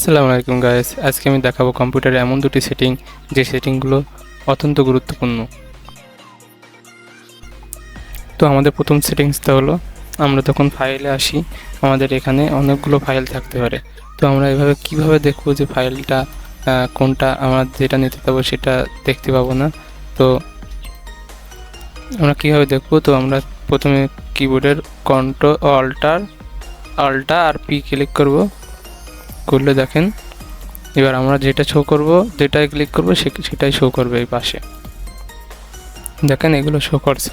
আসসালামু আলাইকুম গাইস, আজকে আমি দেখাবো কম্পিউটারে এমন দুটি সেটিং যে সেটিংগুলো অত্যন্ত গুরুত্বপূর্ণ। তো আমাদের প্রথম সেটিংসটা হলো, আমরা যখন ফাইলে আসি আমাদের এখানে অনেকগুলো ফাইল থাকতে পারে। তো আমরা এভাবে কিভাবে দেখবো যে ফাইলটা কোনটা আমরা যেটা নিতে পারবো সেটা দেখতে পাবো না। তো আমরা কিভাবে দেখবো, তো আমরা প্রথমে কিবোর্ডের কন্ট্রোল অল্টা আর পি ক্লিক করলে দেখেন এবার আমরা যেটা শো করব, যেটাই ক্লিক করব সেটাই শো করবে। এই পাশে দেখেন এগুলো শো করছে,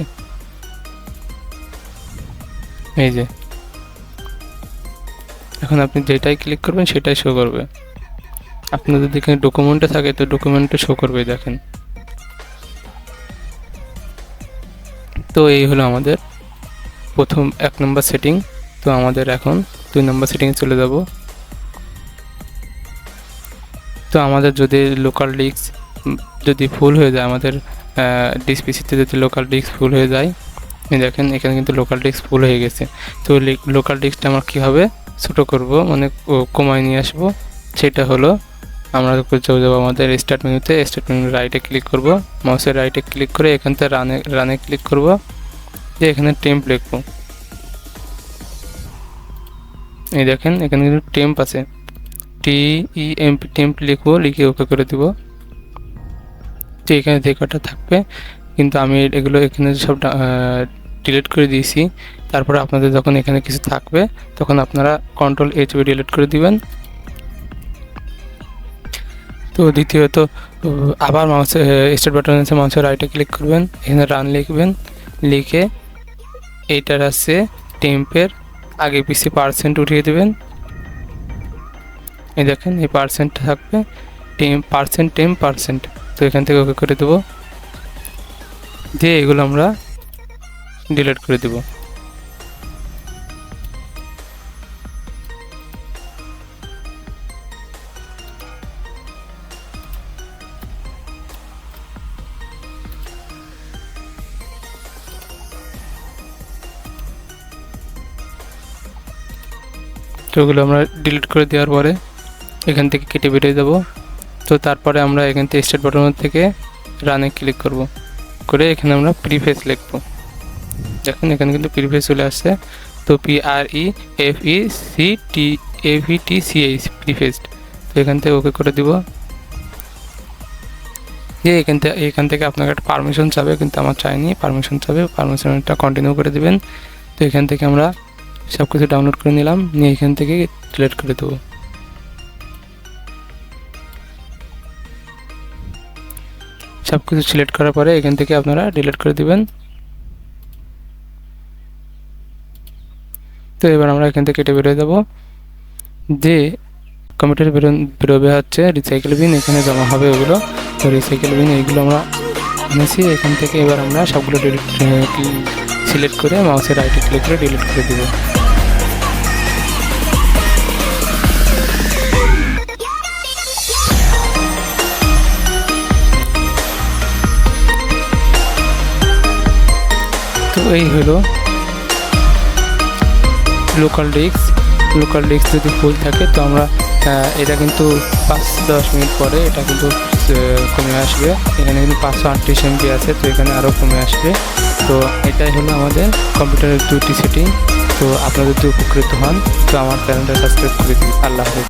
এই যে এখন আপনি যেটাই ক্লিক করবেন সেটাই শো করবে। আপনাদের যদি এখানে ডকুমেন্টে থাকে তো ডকুমেন্টে শো করবে, দেখেন। তো এই হলো আমাদের প্রথম 1 নম্বর সেটিং। তো আমাদের এখন 2 নম্বর সেটিংয়ে চলে যাব। তো আমাদের যদি লোকাল ডিস্ক যদি ফুল হয়ে যায়, আমাদের ডিসপিসিতে যদি লোকাল ডিস্ক ফুল হয়ে যায়, দেখেন এখানে কিন্তু লোকাল ডিস্ক ফুল হয়ে গেছে। তো লোকাল ডিস্কটা আমরা কীভাবে ছোটো করব, মানে কমায় নিয়ে আসবো, সেটা হলো আমরা চলে যাবো আমাদের স্টার্ট মেনুতে। স্টার্ট মেনু রাইটে ক্লিক করব, মাউসের রাইটে ক্লিক করে এখান থেকে রানে ক্লিক করব, যে এখানে টেম্প লিখবো। এই দেখেন এখানে কিন্তু টেম্প আছে, TEMP টেম্প লিখবো, লিখে ওকে করে দিব। তো এখানে যে কটা থাকবে, কিন্তু আমি এগুলো এখানে সব ডিলিট করে দিয়েছি। তারপরে আপনাদের যখন এখানে কিছু থাকবে তখন আপনারা Ctrl+H ডিলিট করে দিবেন। তো দ্বিতীয়ত আবার মাউসের স্টার্ট বাটন আছে, মাউসের রাইটে ক্লিক করবেন, এখানে রান লিখবেন, লিখে এইটার আছে টেম্পের আগে পিছিয়ে পার্সেন্ট উঠিয়ে দেবেন। এই দেখেন এই পার্সেন্টটা থাকবে, টেম্প%। তো এখান থেকে ওকে করে দেবো, দিয়ে এগুলো আমরা ডিলিট করে দেব। তো ওগুলো আমরা ডিলিট করে দেওয়ার পরে এখান থেকে কেটে বেরিয়ে যাব। তো তারপরে আমরা এখান থেকে স্টার্ট বাটন থেকে রানে ক্লিক করব, করে এখানে আমরা প্রিফেস লিখব। দেখুন এখানে কিন্তু প্রিফেস চলে আসছে। তো PREFECTAVTCH প্রিফেসড। তো এখান থেকে ওকে করে দিব, যে এখান থেকে আপনাকে একটা পারমিশন চাবে, কিন্তু আমার চাইনি, পারমিশন চাবে, পারমিশনটা কন্টিনিউ করে দিবেন। তো এখান থেকে আমরা সব কিছু ডাউনলোড করে নিলাম, নিয়ে এখান থেকে ডিলিট করে দেবো। সব কিছু সিলেক্ট করার পরে এখান থেকে আপনারা ডিলিট করে দিবেন। তো এবার আমরা এখান থেকে কেটে বেরোয় যাব, যে কম্পিউটার বেরোবে হচ্ছে রিসাইকেল বিন, এখানে জমা হবে ওগুলো। তো রিসাইকেল বিন এইগুলো আমরা এনেছি এখান থেকে। এবার আমরা সবগুলো সিলেক্ট করে মাউসের রাইটে ক্লিক করে ডিলিট করে দেব। তো এই হলো লোকাল ডিস্ক যদি ফুল থাকে তো আমরা এটা কিন্তু 5-10 মিনিট পরে এটা কিন্তু কমে আসবে। এখানে কিন্তু 538 MB আছে, তো এখানে আরও কমে আসবে। তো এটাই হলো আমাদের কম্পিউটারের 2টি সেটিং। তো আপনারা যদি উপকৃত হন তো আমার চ্যানেলটা সাবস্ক্রাইব করে দিন। আল্লাহ হাফেজ।